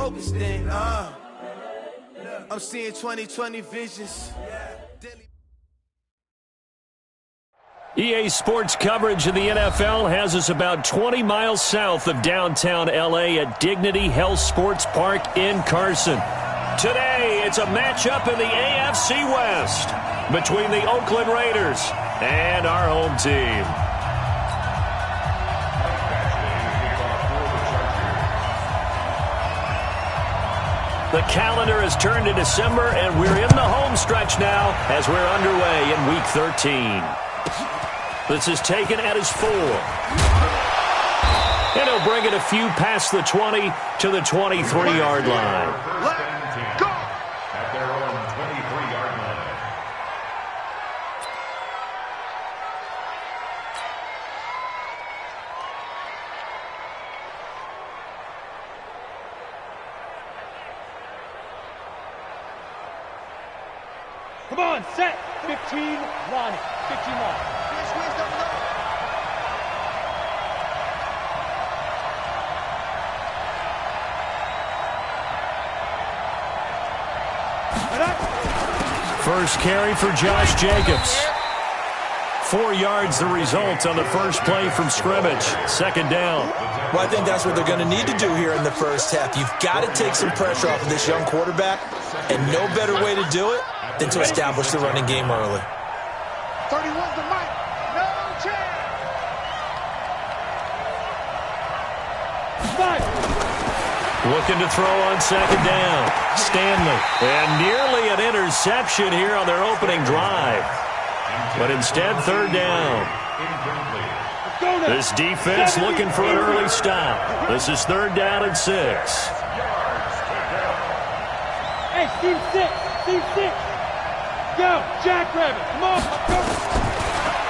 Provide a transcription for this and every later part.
focus thing. I'm seeing 20/20 visions. EA Sports coverage of the NFL has us about 20 miles south of downtown L.A. at Dignity Health Sports Park in Carson. Today, it's a matchup in the AFC West between the Oakland Raiders and our home team. The calendar has turned to December, and we're in the home stretch now as we're underway in Week 13. This is taken at his 4. And he'll bring it a few past the 20 to the 23-yard line. Go! At their own 23-yard line. Come on, set. 15, line it. 15 line. First carry for Josh Jacobs. 4 yards the result on the first play from scrimmage. Second down. Well, I think that's what they're going to need to do here in the first half. You've got to take some pressure off of this young quarterback, and no better way to do it than to establish the running game early. 31's the mic. No chance. 5. Looking to throw on second down. Stanley. And nearly an interception here on their opening drive. But instead, third down. This defense looking for an early stop. This is third down and 6. Hey, Steve 6. Steve 6. Go, Jackrabbit. Come on. Go.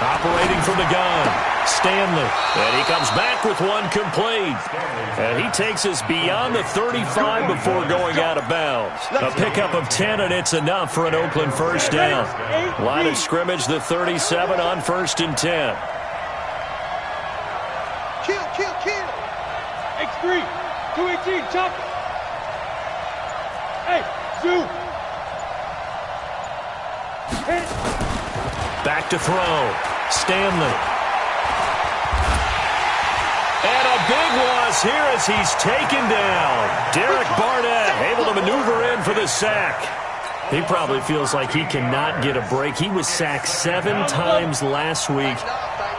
Operating from the gun. Stanley. And he comes back with one complete. And he takes us beyond the 35 before going out of bounds. A pickup of 10, and it's enough for an Oakland first down. Line of scrimmage, the 37 on 1st and 10. Kill. X3. 218. Chop. Hey, zoom. Back to throw. Stanley. And a big loss here as he's taken down. Derek Barnett able to maneuver in for the sack. He probably feels like he cannot get a break. He was sacked 7 times last week.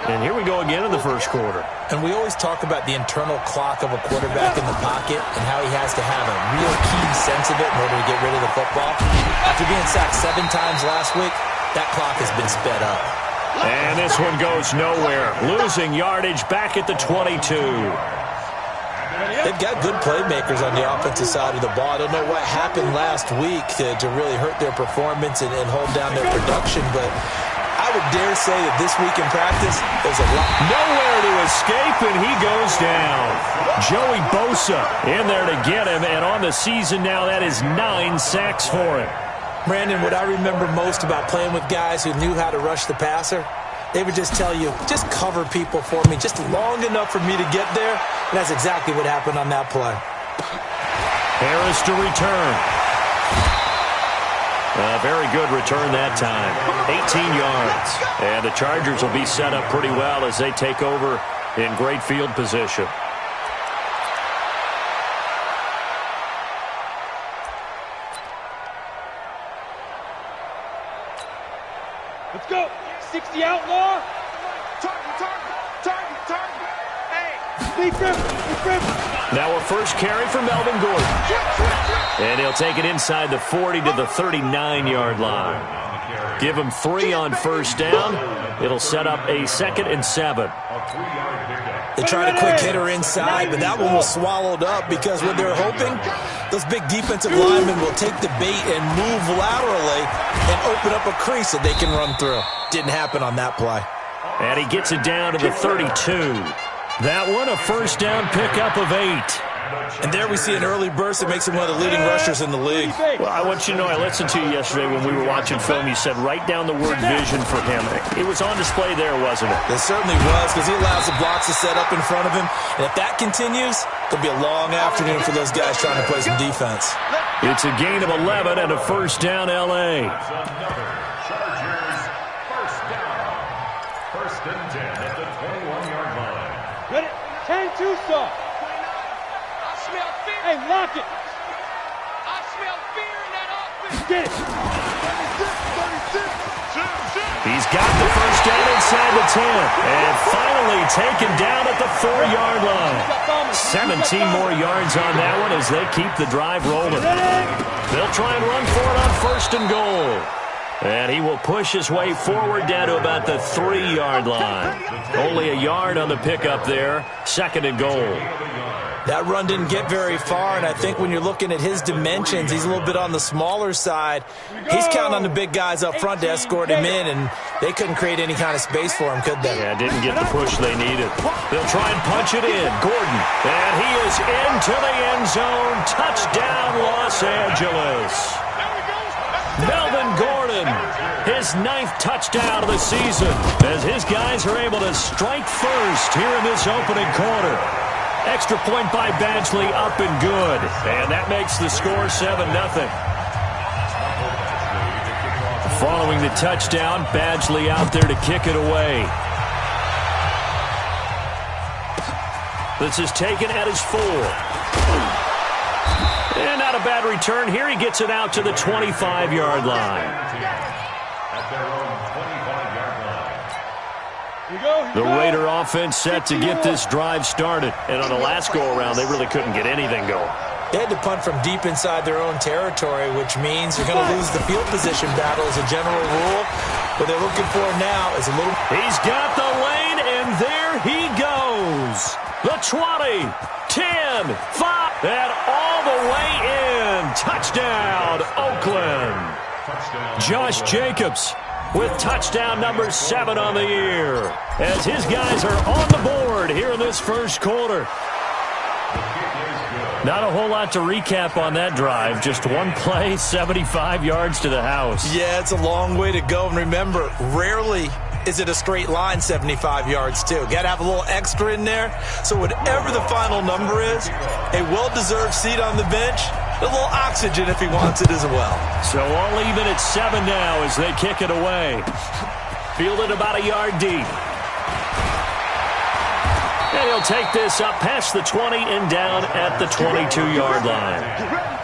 And here we go again in the first quarter. And we always talk about the internal clock of a quarterback in the pocket and how he has to have a real keen sense of it in order to get rid of the football. After being sacked 7 times last week, that clock has been sped up. And this one goes nowhere. Losing yardage back at the 22. They've got good playmakers on the offensive side of the ball. I don't know what happened last week to really hurt their performance and hold down their production, but I would dare say that this week in practice, there's a lot. Nowhere to escape, and he goes down. Joey Bosa in there to get him, and on the season now, that is 9 sacks for him. Brandon, what I remember most about playing with guys who knew how to rush the passer, they would just tell you, just cover people for me, just long enough for me to get there. And that's exactly what happened on that play. Harris to return. A very good return that time. 18 yards. And the Chargers will be set up pretty well as they take over in great field position. Let's go. 60 outlaw. Target. Hey. Now a first carry for Melvin Gordon. And he'll take it inside the 40 to the 39-yard line. Give him 3 on first down. It'll set up a 2nd and 7. They tried a quick hitter inside, but that one was swallowed up because what they're hoping, those big defensive linemen will take the bait and move laterally and open up a crease that they can run through. Didn't happen on that play. And he gets it down to the 32. That one a first down pickup of 8. And there we see an early burst that makes him one of the leading rushers in the league. Well, I want you to know, I listened to you yesterday when we were watching film. You said write down the word vision for him. It was on display there, wasn't it? It certainly was, because he allows the blocks to set up in front of him. And if that continues, there'll be a long afternoon for those guys trying to play some defense. It's a gain of 11 and a first down, L.A. Chargers, first down. First and 10 at the 21-yard line. Ready? 10-2 soft. Hey, lock it. I smell fear in that offense. Get it. He's got the first down inside the 10. And finally taken down at the 4-yard line. 17 more yards on that one as they keep the drive rolling. They'll try and run for it on first and goal. And he will push his way forward down to about the 3-yard line. Only a yard on the pickup there. Second and goal. That run didn't get very far, and I think when you're looking at his dimensions, he's a little bit on the smaller side. He's counting on the big guys up front to escort him in, and they couldn't create any kind of space for him, could they? Yeah, didn't get the push they needed. They'll try and punch it in. Gordon, and he is into the end zone. Touchdown, Los Angeles. Melvin Gordon, his 9th touchdown of the season, as his guys are able to strike first here in this opening quarter. Extra point by Badgley, up and good. And that makes the score 7-0. Following the touchdown, Badgley out there to kick it away. This is taken at his 4. And not a bad return here. He gets it out to the 25-yard line. At their own 25-yard line. The Raider offense set to get this drive started. And on the last go-around, they really couldn't get anything going. They had to punt from deep inside their own territory, which means you're going to lose the field position battle as a general rule. What they're looking for now is a little... He's got the lane, and there he goes. The 20, 10, 5, and all the way in. Touchdown, Oakland. Josh Jacobs with touchdown number 7 on the year, as his guys are on the board here in this first quarter. Not a whole lot to recap on that drive. Just one play, 75 yards to the house. Yeah, it's a long way to go. And remember, rarely is it a straight line 75 yards, too. Got to have a little extra in there. So whatever the final number is, a well-deserved seat on the bench, a little oxygen if he wants it as well. So all even at 7 now as they kick it away. Fielded about a yard deep. And he'll take this up past the 20 and down at the 22-yard line.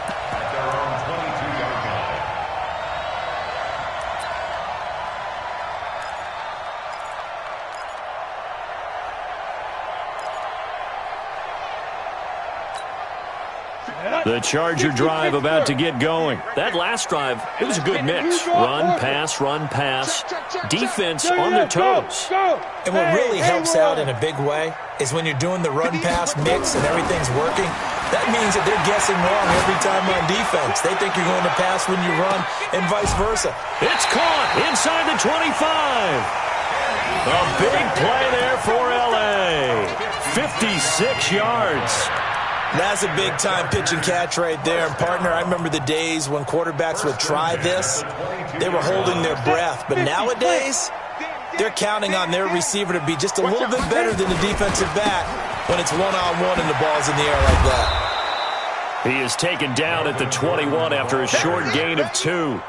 The Charger drive about to get going. That last drive, it was a good mix. Run, pass, defense on their toes. And what really helps out in a big way is when you're doing the run-pass mix and everything's working, that means that they're guessing wrong every time on defense. They think you're going to pass when you run and vice versa. It's caught inside the 25. A big play there for L.A. 56 yards. That's a big-time pitch and catch right there. And, partner, I remember the days when quarterbacks would try this. They were holding their breath. But nowadays, they're counting on their receiver to be just a little bit better than the defensive back when it's one-on-one and the ball's in the air like that. He is taken down at the 21 after a short gain of 2.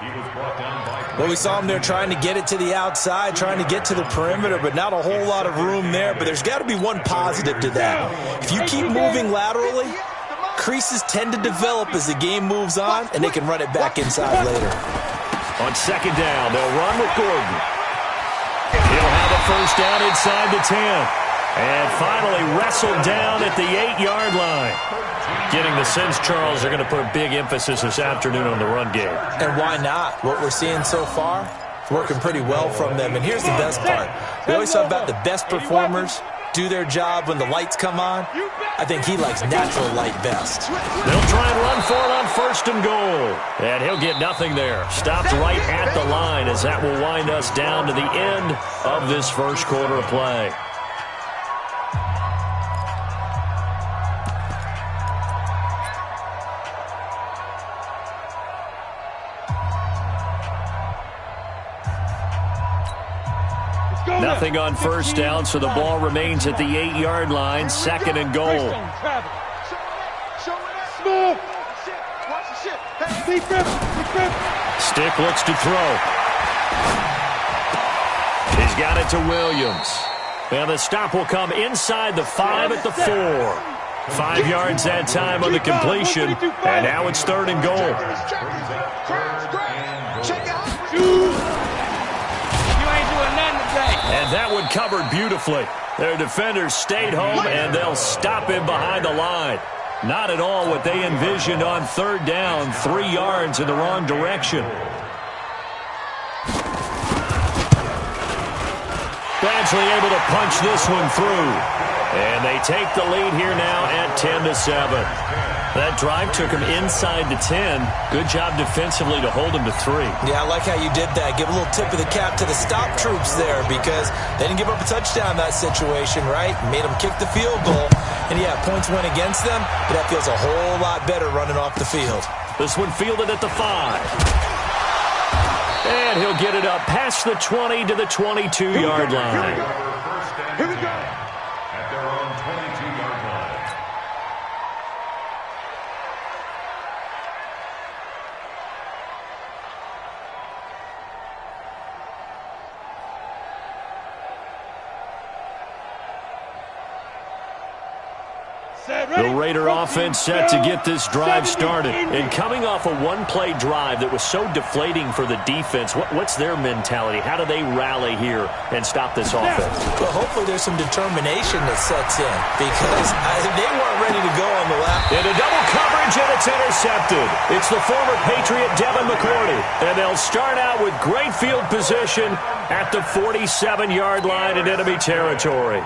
Well, we saw him there trying to get it to the outside, trying to get to the perimeter, but not a whole lot of room there. But there's got to be one positive to that. If you keep moving laterally, creases tend to develop as the game moves on, and they can run it back inside later. On second down, they'll run with Gordon. He'll have a first down inside the 10. And finally wrestled down at the 8-yard line. Getting the sense, Charles, they're going to put a big emphasis this afternoon on the run game. And why not? What we're seeing so far is working pretty well from them. And here's the best part. We always talk about the best performers do their job when the lights come on. I think he likes natural light best. They'll try and run for it on first and goal. And he'll get nothing there. Stopped right at the line as that will wind us down to the end of this first quarter of play. Nothing on first down, so the ball remains at the 8-yard line, second and goal. Stick looks to throw. He's got it to Williams. And the stop will come inside the 5 at the 4. 5 yards that time on the completion, and now it's third and goal. And that one covered beautifully. Their defenders stayed home, and they'll stop him behind the line. Not at all what they envisioned on third down, 3 yards in the wrong direction. Badgley able to punch this one through. And they take the lead here now at 10-7. That drive took him inside the 10. Good job defensively to hold him to 3. Yeah, I like how you did that. Give a little tip of the cap to the stop troops there because they didn't give up a touchdown in that situation, right? Made them kick the field goal. And, yeah, points went against them, but that feels a whole lot better running off the field. This one fielded at the 5. And he'll get it up past the 20 to the 22-yard line. Here we go. At their own 22-yard line. The Raider offense set to get this drive started. And coming off a one-play drive that was so deflating for the defense, what's their mentality? How do they rally here and stop this offense? Well, hopefully there's some determination that sets in because they weren't ready to go on the left. Into double coverage, and it's intercepted. It's the former Patriot Devin McCourty. And they'll start out with great field position at the 47-yard line in enemy territory.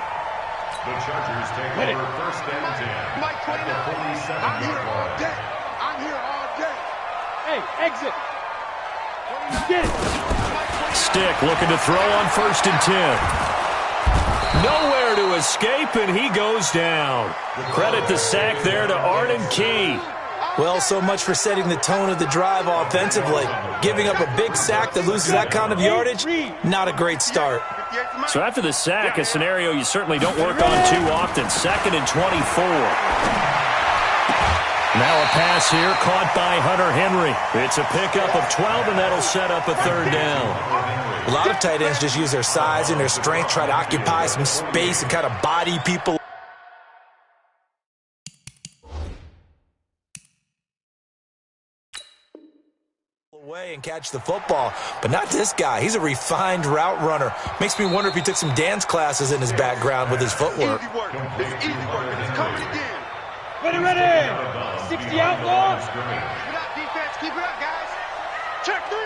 The Chargers take over first and 10. Mike, At the 47-yard line. I'm here all day. Hey, exit. Get it. Stick looking to throw on first and 10. Nowhere to escape, and he goes down. Credit the sack there to Arden Key. Well, so much for setting the tone of the drive offensively. Giving up a big sack that loses that kind of yardage, not a great start. So after the sack, a scenario you certainly don't work on too often. Second and 24. Now a pass here caught by Hunter Henry. It's a pickup of 12, and that'll set up a third down. A lot of tight ends just use their size and their strength, try to occupy some space and kind of body people away and catch the football, but not this guy. He's a refined route runner. Makes me wonder if he took some dance classes in his background with his footwork. Easy work. It's easy work. It's coming again. Ready. 60 outlaws. Keep it up, defense. Keep it up, guys. Check 3.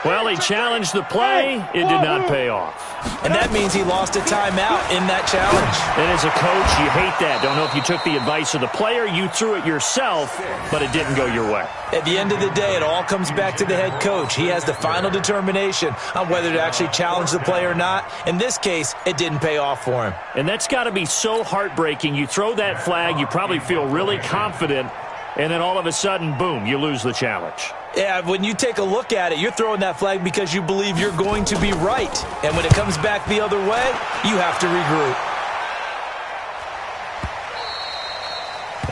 Well, he challenged the play. It did not pay off. And that means he lost a timeout in that challenge. And as a coach, you hate that. Don't know if you took the advice of the player. You threw it yourself, but it didn't go your way. At the end of the day, it all comes back to the head coach. He has the final determination on whether to actually challenge the play or not. In this case, it didn't pay off for him. And that's got to be so heartbreaking. You throw that flag, you probably feel really confident, and then all of a sudden, boom, you lose the challenge. Yeah, when you take a look at it, you're throwing that flag because you believe you're going to be right. And when it comes back the other way, you have to regroup.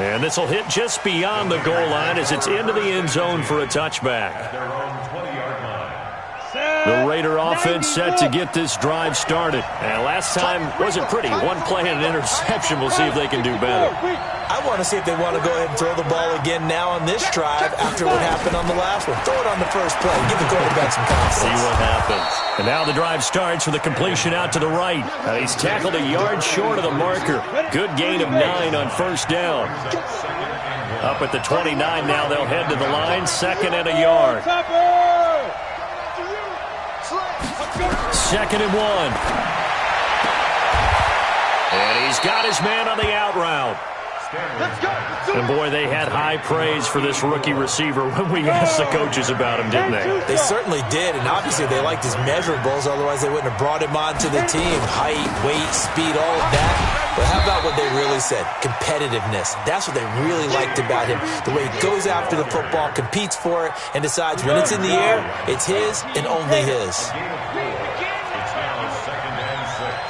And this will hit just beyond the goal line as it's into the end zone for a touchback. Their own 20-yard line. The Raider offense set to get this drive started. And last time wasn't pretty. One play and an interception. We'll see if they can do better. I want to see if they want to go ahead and throw the ball again now on this drive after what happened on the last one. Throw it on the first play. Give the quarterback some confidence. See what happens. And now the drive starts with a completion out to the right. He's tackled a yard short of the marker. Good gain of 9 on first down. Up at the 29 now, they'll head to the line. Second and a yard. Second and 1. And he's got his man on the out route. And boy, they had high praise for this rookie receiver when we asked the coaches about him, didn't they? They certainly did, and obviously they liked his measurables, otherwise they wouldn't have brought him onto the team. Height, weight, speed, all of that. But how about what they really said? Competitiveness. That's what they really liked about him. The way he goes after the football, competes for it, and decides when it's in the air, it's his and only his. It's now second and 6.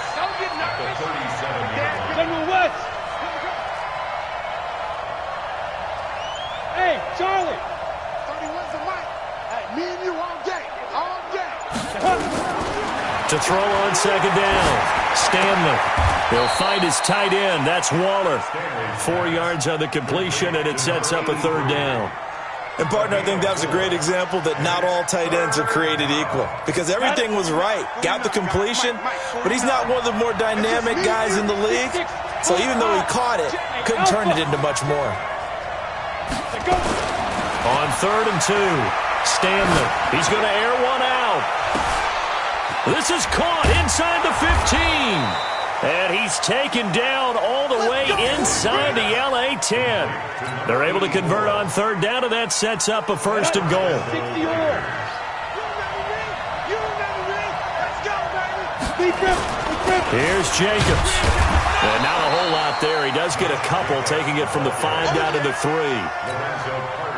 To throw on second down, Stanley. He'll find his tight end. That's Waller. 4 yards on the completion, and it sets up a third down. And, partner, I think that's a great example that not all tight ends are created equal because everything was right. Got the completion, but he's not one of the more dynamic guys in the league. So even though he caught it, couldn't turn it into much more. On 3rd and 2, Stanley. He's going to air one out. This is caught inside the 15. And he's taken down all the way inside the LA 10. They're able to convert on 3rd down, and that sets up a 1st and goal. Here's Jacobs. And not a whole lot there. He does get a couple, taking it from the 5 down to the 3.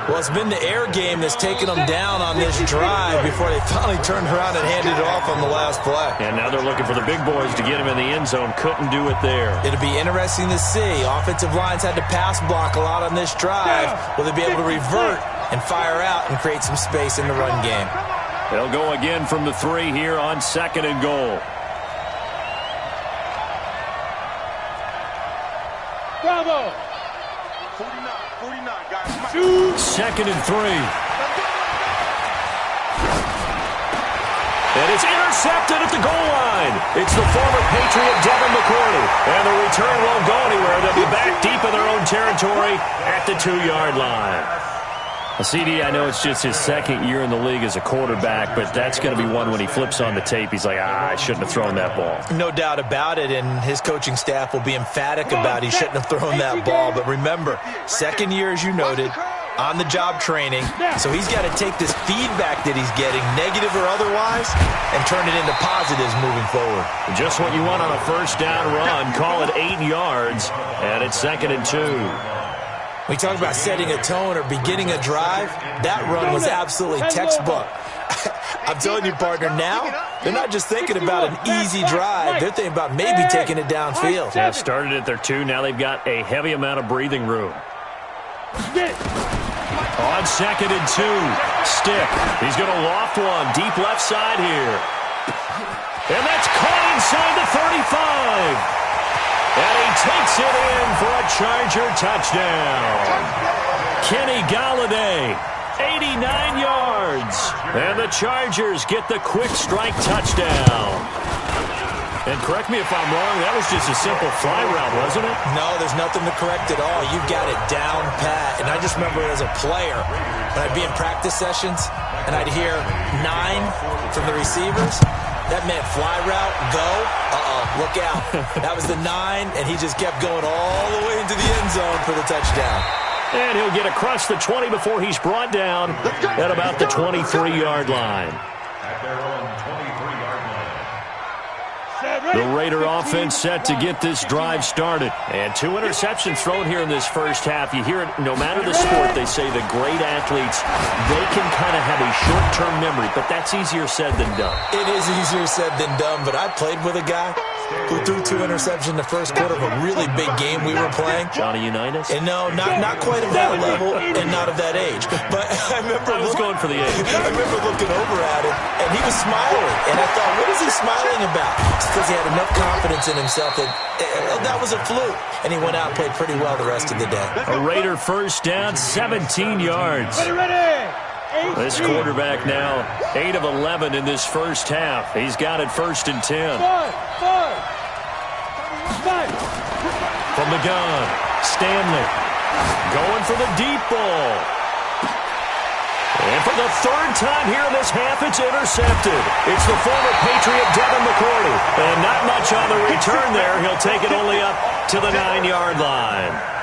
Well, it's been the air game that's taken them down on this drive before they finally turned around and handed it off on the last play. And now they're looking for the big boys to get him in the end zone. Couldn't do it there. It'll be interesting to see. Offensive lines had to pass block a lot on this drive. Will they be able to revert and fire out and create some space in the run game? They'll go again from the 3 here on 2nd and goal. Bravo! 49, guys. 2nd and 3. And it's intercepted at the goal line. It's the former Patriot Devin McCourty. And the return won't go anywhere. They'll be back deep in their own territory at the 2-yard line. CD, I know it's just his 2nd year in the league as a quarterback, but that's going to be one when he flips on the tape. He's like, I shouldn't have thrown that ball. No doubt about it, and his coaching staff will be emphatic about he shouldn't have thrown that ball. But remember, 2nd year, as you noted, on-the-job training, so he's got to take this feedback that he's getting, negative or otherwise, and turn it into positives moving forward. Just what you want on a 1st down run. Call it 8 yards, and it's 2nd and 2. We talk about setting a tone or beginning a drive. That run was absolutely textbook. I'm telling you, partner, now they're not just thinking about an easy drive. They're thinking about maybe taking it downfield. Yeah, started at their 2. Now they've got a heavy amount of breathing room. On 2nd and 2, Stick. He's going to loft one deep left side here. And that's caught inside the 35. And he takes it in for a Charger touchdown. Kenny Galladay, 89 yards. And the Chargers get the quick strike touchdown. And correct me if I'm wrong, that was just a simple fly route, wasn't it? No, there's nothing to correct at all. You've got it down pat. And I just remember as a player, when I'd be in practice sessions, and I'd hear 9 from the receivers, that meant fly route, go, look out. That was the 9, and he just kept going all the way into the end zone for the touchdown. And he'll get across the 20 before he's brought down at about the 23-yard line. At their own 23-yard line. The Raider offense set to get this drive started. And 2 interceptions thrown here in this first half. You hear it, no matter the sport, they say the great athletes, they can kind of have a short-term memory, but that's easier said than done. It is easier said than done, but I played with a guy who threw 2 interceptions in the first quarter of a really big game we were playing. Johnny Unitas? And no, not quite of that level and not of that age. But I remember I was going for the age. I remember looking over at him, and he was smiling. And I thought, what is he smiling about? It's because he had enough confidence in himself that that was a fluke. And he went out and played pretty well the rest of the day. A Raider 1st down, 17 yards. This quarterback now 8 of 11 in this first half. He's got it 1st and 10. From the gun, Stanley going for the deep ball. And for the 3rd time here in this half, it's intercepted. It's the former Patriot Devin McCourty. And not much on the return there. He'll take it only up to the 9-yard line.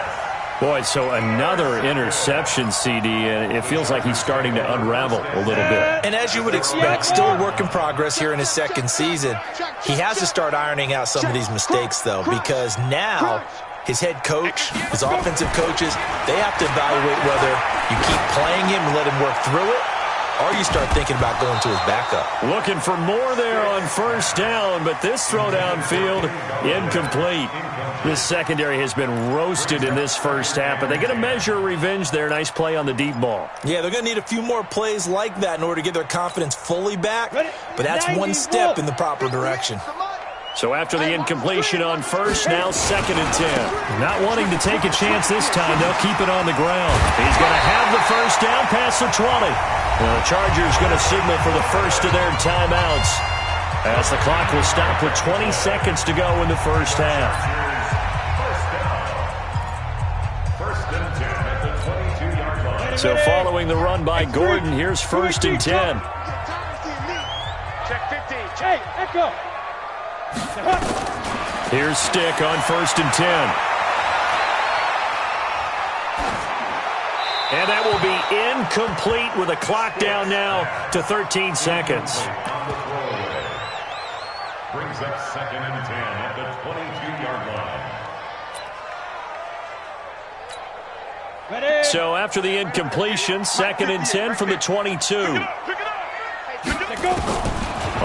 Boy, so another interception, CD, and it feels like he's starting to unravel a little bit. And as you would expect, still a work in progress here in his 2nd season. He has to start ironing out some of these mistakes, though, because now his head coach, his offensive coaches, they have to evaluate whether you keep playing him and let him work through it, or you start thinking about going to his backup. Looking for more there on first down, but this throw downfield incomplete. This secondary has been roasted in this first half, but they get a measure of revenge there. Nice play on the deep ball. Yeah, they're going to need a few more plays like that in order to get their confidence fully back, but that's one step in the proper direction. So after the incompletion on first, now 2nd and 10. Not wanting to take a chance this time, they'll keep it on the ground. He's going to have the first down past the 20. Well, the Chargers going to signal for the first of their timeouts as the clock will stop with 20 seconds to go in the first half. First and 10 at the 22-yard line. So following the run by Gordon, here's 1st and 10. Check 15. Hey, Echo. Here's Stick on 1st and 10. And that will be incomplete with a clock down now to 13 seconds. Brings up 2nd and 10 at the 22-yard line. Ready. So after the incompletion, 2nd and 10 from the 22. Pick it up. Echo.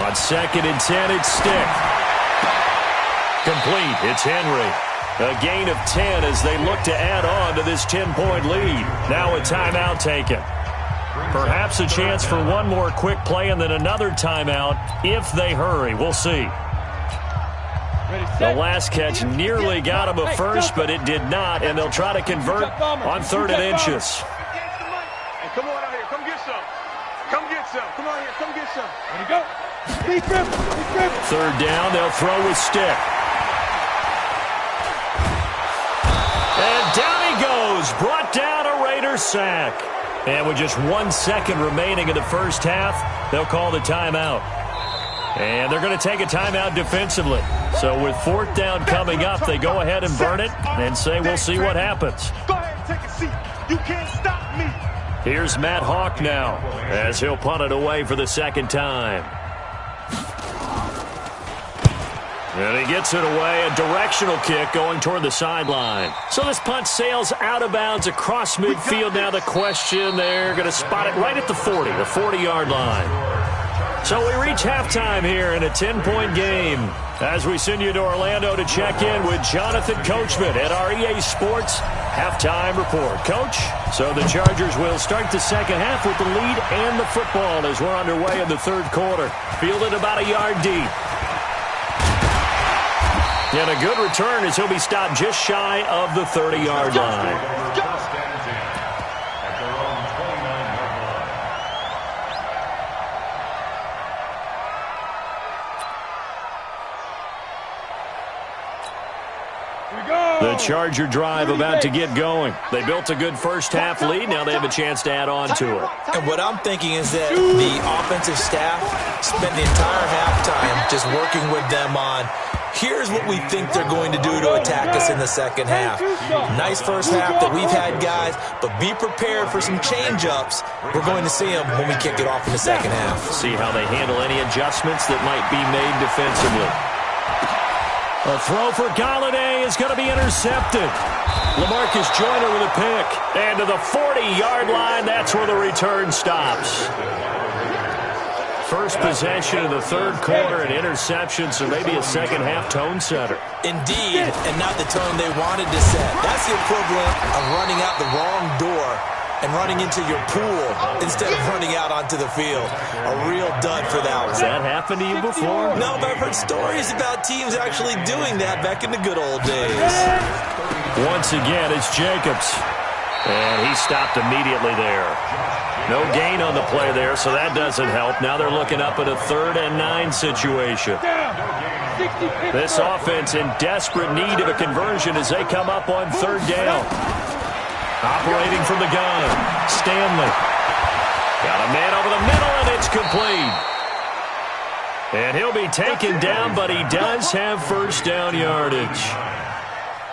On 2nd and 10, it's Stick. Complete. It's Henry. A gain of 10 as they look to add on to this 10-point lead. Now a timeout taken. Perhaps a chance for one more quick play and then another timeout if they hurry. We'll see. The last catch nearly got him a first, but it did not, and they'll try to convert on 3rd and inches. Hey, come on out here. Come get some. Come get some. Come on here. Come get some. Ready, go. Deep grip. Deep grip. 3rd down, they'll throw with Stick. And down he goes. Brought down a Raider sack. And with just 1 second remaining in the first half, they'll call the timeout. And they're going to take a timeout defensively. So with 4th down coming up, they go ahead and burn it and say we'll see what happens. Go ahead and take a seat. You can't stop me. Here's Matt Hawk now as he'll punt it away for the 2nd time. And he gets it away, a directional kick going toward the sideline. So this punt sails out of bounds across midfield. Now the question, they're going to spot it right at the 40, the 40-yard line. So we reach halftime here in a 10-point game as we send you to Orlando to check in with Jonathan Coachman at our EA Sports Halftime Report. Coach, so the Chargers will start the second half with the lead and the football as we're underway in the 3rd quarter. Fielded about a yard deep. And a good return as he'll be stopped just shy of the 30-yard line. First and 10 at their own 29-yard line. Here we go. The Charger drive about to get going. They built a good first half lead. Now they have a chance to add on to it. And what I'm thinking is that the offensive staff spent the entire halftime just working with them on here's what we think they're going to do to attack us in the second half. Nice first half that we've had, guys, but be prepared for some change-ups. We're going to see them when we kick it off in the second half. See how they handle any adjustments that might be made defensively. A throw for Galladay is going to be intercepted. LaMarcus Joyner with a pick. And to the 40-yard line, that's where the return stops. First possession of the 3rd quarter, an interception, so maybe a second-half tone setter. Indeed, and not the tone they wanted to set. That's the equivalent of running out the wrong door and running into your pool instead of running out onto the field. A real dud for that one. Has that happened to you before? No, but I've heard stories about teams actually doing that back in the good old days. Once again, it's Jacobs. And he stopped immediately there. No gain on the play there, so that doesn't help. Now they're looking up at a 3rd and 9 situation. This offense in desperate need of a conversion as they come up on 3rd down. Operating from the gun, Stanley. Got a man over the middle, and it's complete. And he'll be taken down, but he does have first down yardage.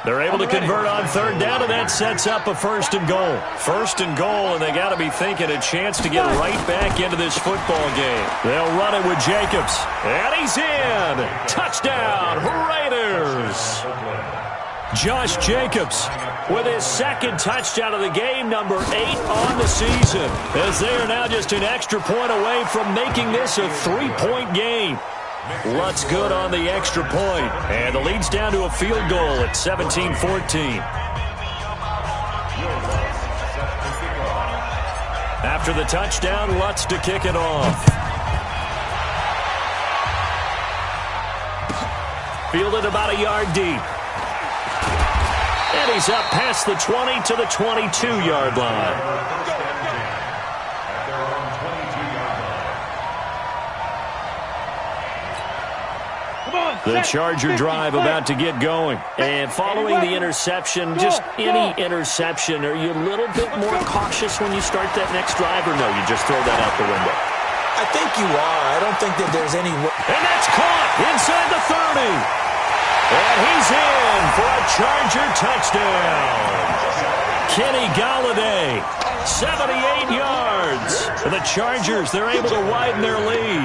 They're able to convert on 3rd down, and that sets up a 1st and goal. 1st and goal, and they got to be thinking a chance to get right back into this football game. They'll run it with Jacobs, and he's in. Touchdown, Raiders. Josh Jacobs with his second touchdown of the game, number 8 on the season, as they are now just an extra point away from making this a 3-point game. Lutz good on the extra point, and the lead's down to a field goal at 17-14. After the touchdown, Lutz to kick it off. Fielded about a yard deep. And he's up past the 20 to the 22-yard line. The Charger drive about to get going. And following the interception, just any interception, are you a little bit more cautious when you start that next drive, or no, you just throw that out the window? I think you are. I don't think that there's any... And that's caught inside the 30. And he's in for a Charger touchdown. Kenny Galladay, 78 yards. For the Chargers, they're able to widen their lead.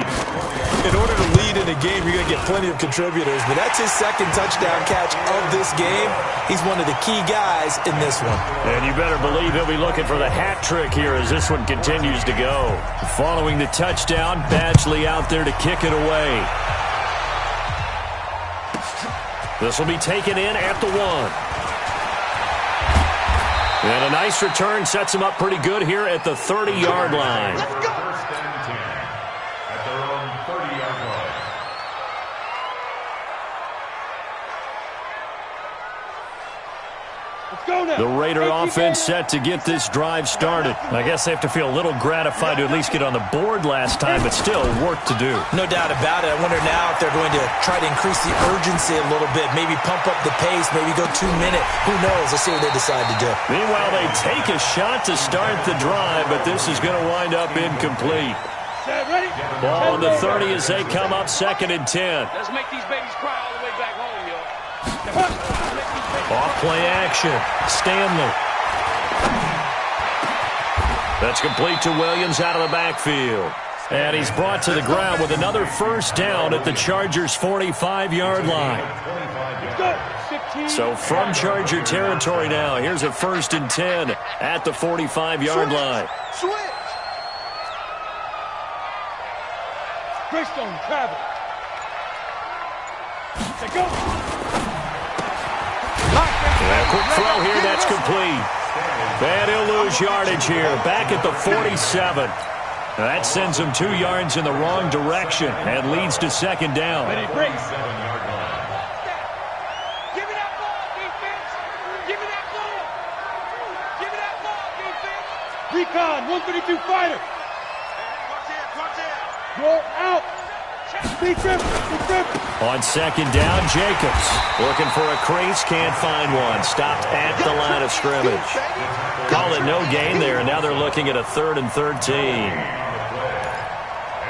In order to lead in a game, you're going to get plenty of contributors, but that's his second touchdown catch of this game. He's one of the key guys in this one. And you better believe he'll be looking for the hat trick here as this one continues to go. Following the touchdown, Badgley out there to kick it away. This will be taken in at the 1. And a nice return sets him up pretty good here at the 30-yard line. Let's go. First and 10 at their own 30-yard line. Let's go now. The Raider offense set to get this drive started. I guess they have to feel a little gratified to at least get on the board last time, but still work to do. No doubt about it. I wonder now if they're going to try to increase the urgency a little bit, maybe pump up the pace, maybe go 2-minute. Who knows? Let's see what they decide to do. Meanwhile, they take a shot to start the drive, but this is going to wind up incomplete. Ready? Ball on the 30 as they come up 2nd and 10. Let's make these babies cry all the way back home, y'all. Off play action. Stanley. That's complete to Williams out of the backfield. And he's brought to the ground with another first down at the Chargers' 45-yard line. So from Charger territory now, here's a 1st and 10 at the 45-yard line. Greystone travel. Let's go. And a quick throw here, that's complete. And he'll lose yardage here, back at the 47. That sends him 2 yards in the wrong direction and leads to 2nd down. Ready, break. 7-yard line. Give me that ball, defense. Give me that ball. Give me that ball, defense. Recon, 132 fighter. Watch it. Roll out. Be trip. On 2nd down, Jacobs looking for a crease, can't find one. Stopped at the line of scrimmage. Call it no gain there, and now they're looking at a 3rd and 13. And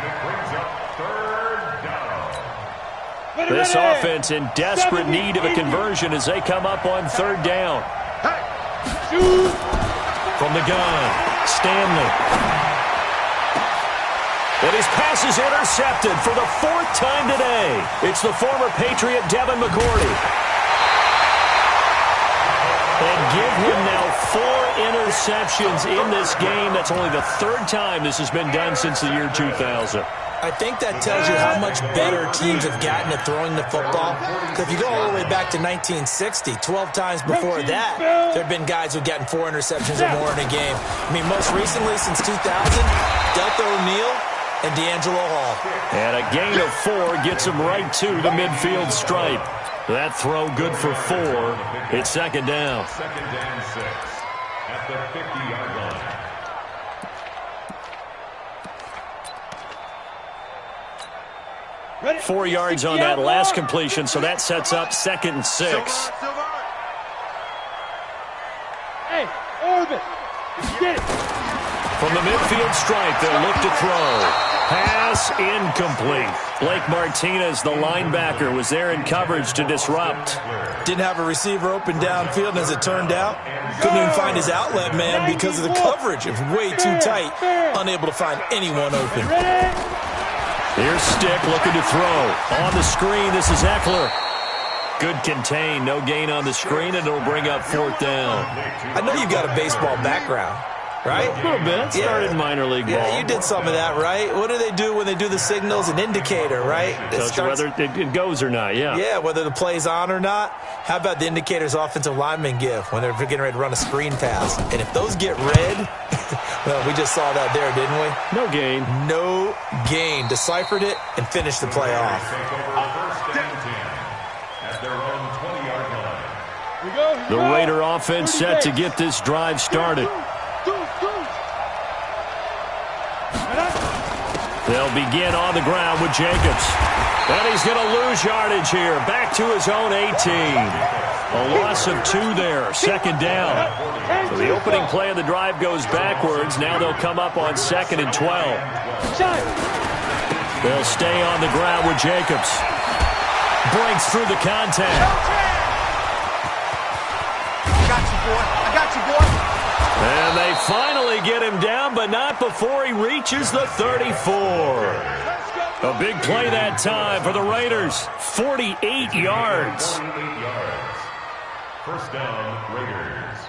it brings up 3rd down. This offense in desperate need of a conversion as they come up on 3rd down. From the gun, Stanley. And his pass is intercepted for the 4th time today. It's the former Patriot Devin McCourty. And give him now 4 interceptions in this game. That's only the 3rd time this has been done since the year 2000. I think that tells you how much better teams have gotten at throwing the football. Because if you go all the way back to 1960, 12 times before that, there have been guys who've gotten 4 interceptions or more in a game. I mean, most recently, since 2000, Delta O'Neal and D'Angelo Hall. And a gain of 4 gets him right to the midfield stripe. That throw good for 4. It's 2nd down. 2nd and 6 at the 50-yard line. 4 yards on that last completion, so that sets up 2nd and 6. Hey, Orbit. Get it. From the midfield stripe, they'll look to throw. Pass incomplete. Blake Martinez, the linebacker, was there in coverage to disrupt. Didn't have a receiver open downfield, and as it turned out, couldn't even find his outlet man because of the coverage. It was way too tight, unable to find anyone open. Here's Stick looking to throw. On the screen, this is Eckler. good contain. No gain on the screen, and it'll bring up 4th down. I know you've got a baseball background, right? A little bit. Started in minor league ball. Yeah, you did some of that, right? What do they do when they do the signals? An indicator, right? Tells you whether it goes or not, yeah. Yeah, whether the play's on or not. How about the indicators offensive linemen give when they're getting ready to run a screen pass? And if those get red, well, we just saw that there, didn't we? No gain. No gain. Deciphered it and finished the play off. The Raider offense set to get this drive started. They'll begin on the ground with Jacobs. And he's going to lose yardage here. Back to his own 18. A loss of 2 there. 2nd down. So the opening play of the drive goes backwards. Now they'll come up on 2nd and 12. They'll stay on the ground with Jacobs. Breaks through the contact. I got you, boy. And they finally get him down, but not before he reaches the 34. A big play that time for the Raiders. 48 yards. 48 yards. First down, Raiders.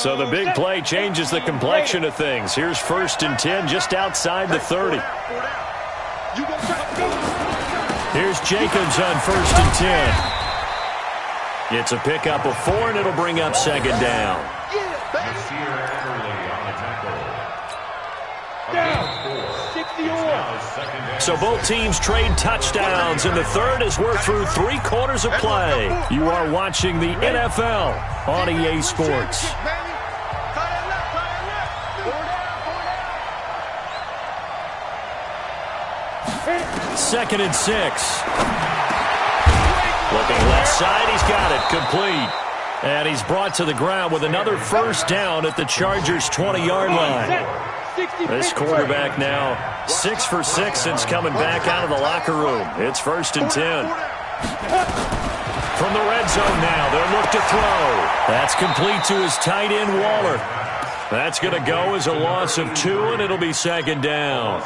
So the big play changes the complexion of things. Here's 1st and 10 just outside the 30. Here's Jacobs on 1st and 10. It's a pickup of 4, and it'll bring up 2nd down. So both teams trade touchdowns, and the third as we're through 3 quarters of play. You are watching the NFL on EA Sports. 2nd and 6. Looking left side, he's got it, complete. And he's brought to the ground with another 1st down at the Chargers' 20-yard line. This quarterback now 6 for 6 since coming back out of the locker room. It's 1st and 10. From the red zone now, they'll look to throw. That's complete to his tight end, Waller. That's going to go as a loss of 2, and it'll be 2nd down.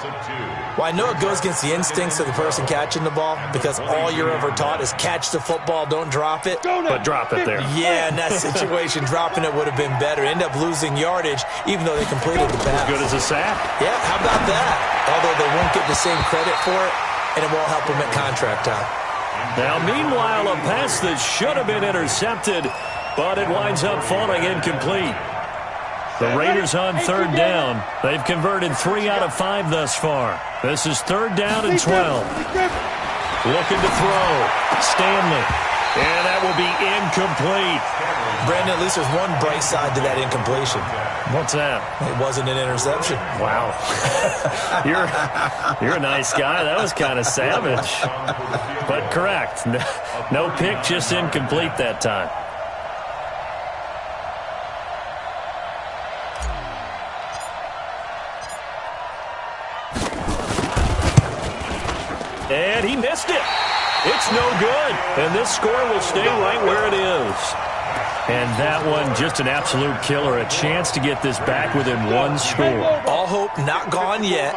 Well, I know it goes against the instincts of the person catching the ball because all you're ever taught is catch the football, don't drop it. But drop it there. Yeah, in that situation, dropping it would have been better. End up losing yardage, even though they completed the pass. As good as a sack. Yeah, how about that? Although they won't get the same credit for it, and it won't help them at contract time. Now, meanwhile, a pass that should have been intercepted, but it winds up falling incomplete. The Raiders on 3rd down. They've converted 3 out of 5 thus far. This is 3rd down and 12. Looking to throw. Stanley. And that will be incomplete. Brandon, at least there's one bright side to that incompletion. What's that? It wasn't an interception. Wow. You're a nice guy. That was kind of savage. But correct. No pick, just incomplete that time. And he missed it. It's no good. And this score will stay right where it is. And that one, just an absolute killer. A chance to get this back within 1 score. All hope not gone yet.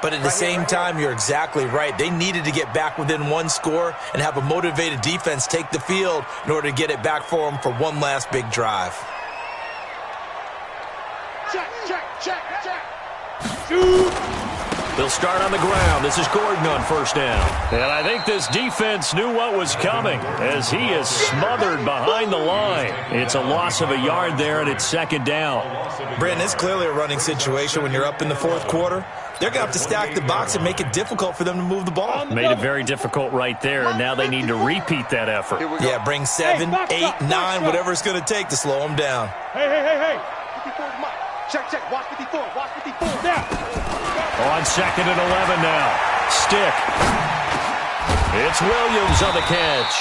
But at the same time, you're exactly right. They needed to get back within 1 score and have a motivated defense take the field in order to get it back for them for one last big drive. Check. They'll start on the ground. This is Gordon on 1st down. And I think this defense knew what was coming as he is smothered behind the line. It's a loss of a yard there, and it's 2nd down. Brandon, it's clearly a running situation when you're up in the 4th quarter. They're going to have to stack the box and make it difficult for them to move the ball. Made it very difficult right there, and now they need to repeat that effort. Yeah, bring 7, 8, 9, whatever it's going to take to slow them down. Hey. 54 is mine. Check. Watch 54. Now. On 2nd and 11 now. Stick. It's Williams on the catch.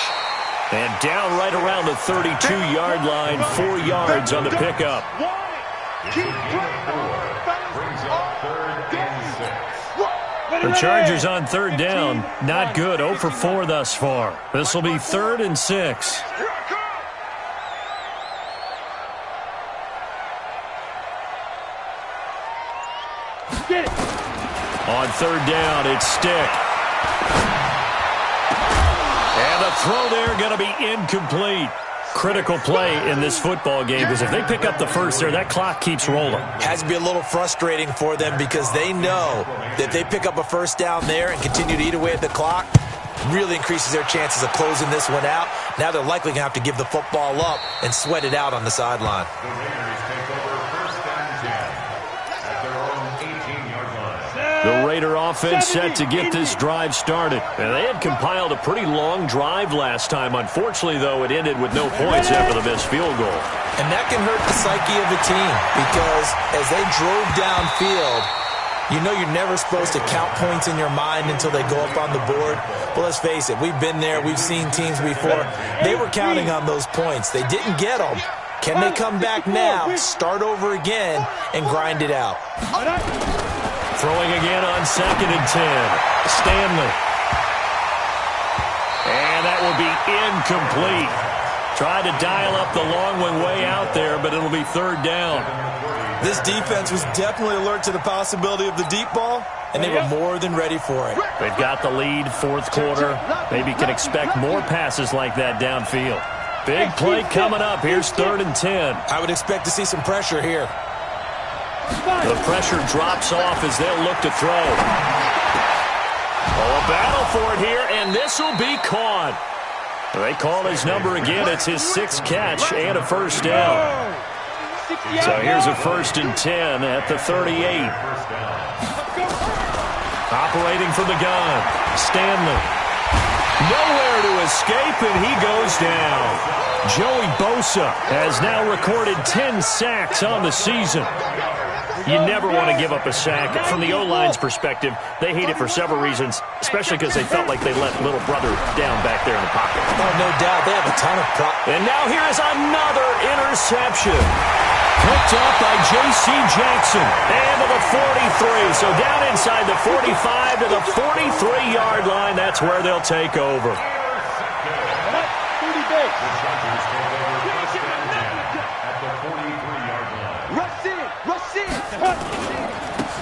And down right around the 32-yard line, 4 yards on the pickup. The Chargers on 3rd down. Not good. 0 for 4 thus far. This will be 3rd and 6. Get it. On third down, it's Stick. And the throw there going to be incomplete. Critical play in this football game because if they pick up the first there, that clock keeps rolling. Has to be a little frustrating for them because they know that if they pick up a first down there and continue to eat away at the clock, really increases their chances of closing this one out. Now they're likely going to have to give the football up and sweat it out on the sideline. The Raiders take over first and 10 at their own 18-yard line. The Raider offense set to get this drive started. And they had compiled a pretty long drive last time. Unfortunately, though, it ended with no points after the missed field goal. And that can hurt the psyche of a team because as they drove downfield, you know you're never supposed to count points in your mind until they go up on the board. But let's face it, we've been there. We've seen teams before. They were counting on those points. They didn't get them. Can they come back now, start over again, and grind it out? Throwing again on 2nd and 10. Stanley. And that will be incomplete. Tried to dial up the long one way out there, but it'll be third down. This defense was definitely alert to the possibility of the deep ball, and they were more than ready for it. They've got the lead, fourth quarter. Maybe can expect more passes like that downfield. Big play coming up. Here's 3rd and 10. I would expect to see some pressure here. The pressure drops off as they'll look to throw. Oh, a battle for it here, and this will be caught. They call his number again. It's his 6th catch and a first down. So here's a 1st and 10 at the 38. Operating from the gun, Stanley. Nowhere to escape, and he goes down. Joey Bosa has now recorded 10 sacks on the season. You never want to give up a sack. From the O-line's perspective, they hate it for several reasons, especially because they felt like they let little brother down back there in the pocket. Oh, no doubt. They have a ton of And now here is another interception. Picked up by J.C. Jackson. And to the 43. So down inside the 45 to the 43-yard line. That's where they'll take over.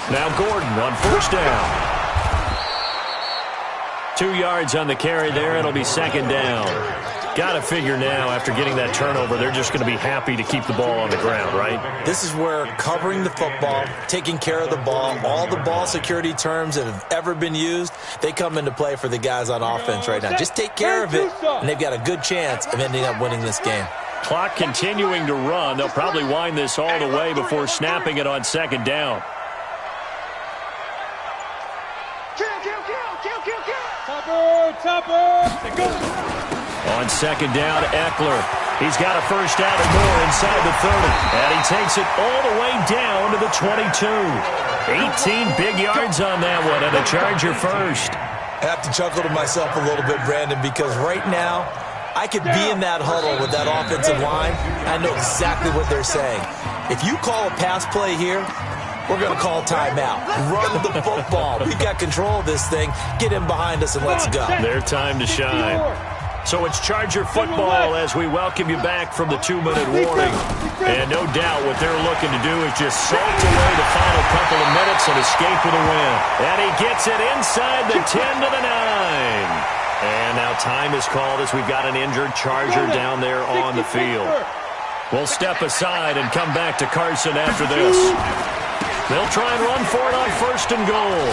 Now Gordon on first down. 2 yards on the carry there. It'll be 2nd down. Got to figure now, after getting that turnover, they're just going to be happy to keep the ball on the ground, right? This is where covering the football, taking care of the ball, all the ball security terms that have ever been used, they come into play for the guys on offense right now. Just take care of it, and they've got a good chance of ending up winning this game. Clock continuing to run. They'll probably wind this all the way before snapping it on 2nd down. On 2nd down, Eckler. He's got a first down and more inside the 30. And he takes it all the way down to the 22. 18 big yards on that one, and a Charger first. I have to chuckle to myself a little bit, Brandon, because right now, I could be in that huddle with that offensive line. I know exactly what they're saying. If you call a pass play here, we're going to call timeout. Run the football. We've got control of this thing. Get in behind us and let's go. Their time to shine. So it's Charger football as we welcome you back from the 2-minute warning. And no doubt what they're looking to do is just salt away the final couple of minutes and escape with a win. And he gets it inside the 10 to the 9. And now time is called as we've got an injured Charger down there on the field. We'll step aside and come back to Carson after this. They'll try and run for it on 1st and goal.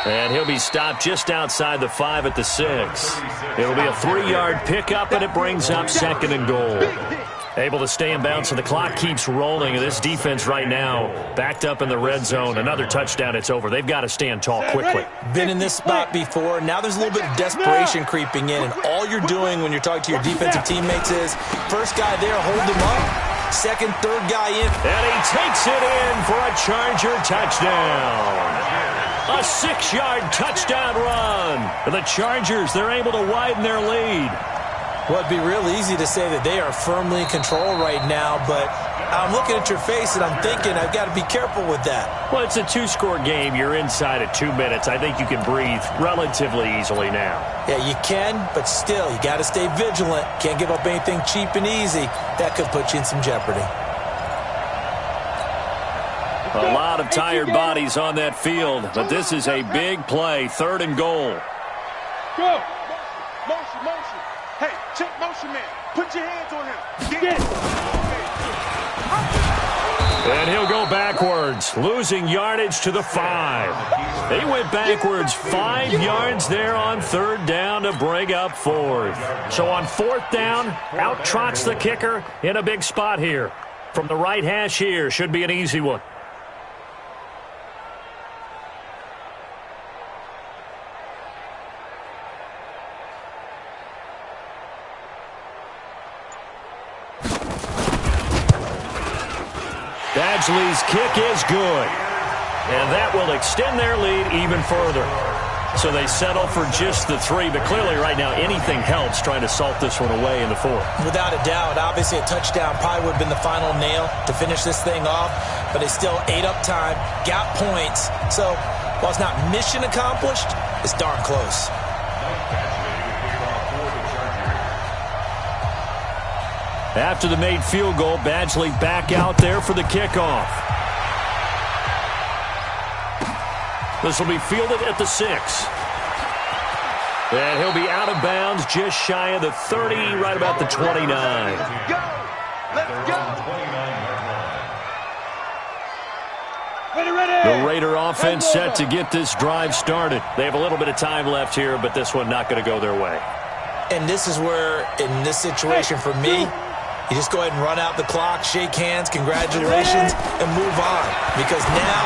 And he'll be stopped just outside the 5 at the 6. It'll be a 3-yard pickup, and it brings up 2nd and goal. Able to stay in bounds, and the clock keeps rolling. And this defense right now backed up in the red zone. Another touchdown, it's over. They've got to stand tall quickly. Been in this spot before. Now there's a little bit of desperation creeping in, and all you're doing when you're talking to your defensive teammates is, first guy there, hold him up. Second, third guy in. And he takes it in for a Charger touchdown. A 6-yard touchdown run. For the Chargers, they're able to widen their lead. Well, it'd be real easy to say that they are firmly in control right now, but I'm looking at your face and I'm thinking I've got to be careful with that. Well, it's a 2-score game. You're inside at 2 minutes. I think you can breathe relatively easily now. Yeah, you can, but still, you got to stay vigilant. Can't give up anything cheap and easy. That could put you in some jeopardy. A lot of tired bodies on that field, but this is a big play, 3rd and goal. Go. Motion. Hey, check motion, man. Put your hands on him. Get. And he'll go backwards, losing yardage to the 5. He went backwards 5 yards there on 3rd down to bring up 4th. So on 4th down, out trots the kicker in a big spot here. From the right hash here, should be an easy one. Badgley's kick is good. And that will extend their lead even further. So they settle for just the 3, but clearly right now anything helps trying to salt this one away in the 4th. Without a doubt, obviously a touchdown probably would have been the final nail to finish this thing off, but they still ate up time, got points. So while it's not mission accomplished, it's darn close. After the made field goal, Badgley back out there for the kickoff. This will be fielded at the 6. And he'll be out of bounds just shy of the 30, right about the 29. Let's go. The Raider offense set to get this drive started. They have a little bit of time left here, but this one not going to go their way. And this is where, in this situation for me, you just go ahead and run out the clock, shake hands, congratulations, and move on. Because now,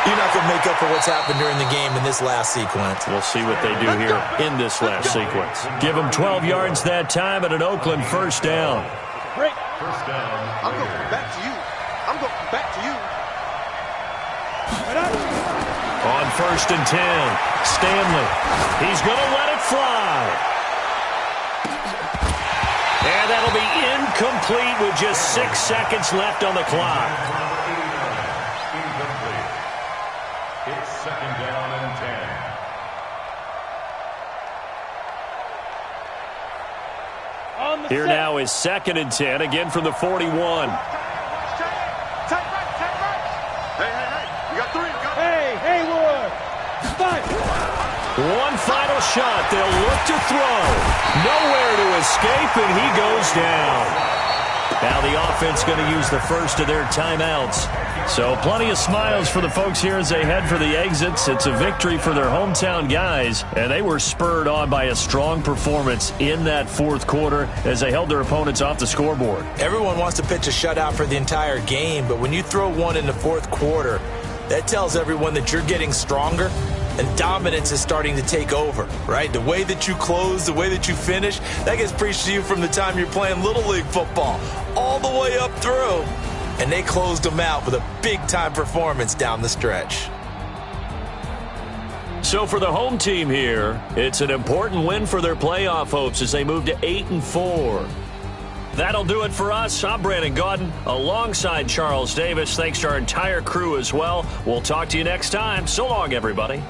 you're not going to make up for what's happened during the game in this last sequence. We'll see what they do here in this last sequence. Give them 12 yards that time at an Oakland 1st down. Great. First down. I'm going back to you. On 1st and 10, Stanley. He's going to let it fly. And that'll be incomplete with just 6 seconds left on the clock. Incomplete. It's 2nd down and 10. Here now is 2nd and 10, again from the 41. Take right. Hey. You got 3. Hey, Haywood. 5. One final shot. They'll look to throw. Nowhere to escape, and he goes down. Now the offense going to use the first of their timeouts. So plenty of smiles for the folks here as they head for the exits. It's a victory for their hometown guys, and they were spurred on by a strong performance in that 4th quarter as they held their opponents off the scoreboard. Everyone wants to pitch a shutout for the entire game, but when you throw one in the 4th quarter, that tells everyone that you're getting stronger and dominance is starting to take over, right? The way that you close, the way that you finish, that gets preached to you from the time you're playing Little League football all the way up through. And they closed them out with a big-time performance down the stretch. So for the home team here, it's an important win for their playoff hopes as they move to 8-4. That'll do it for us. I'm Brandon Gaudin alongside Charles Davis. Thanks to our entire crew as well. We'll talk to you next time. So long, everybody.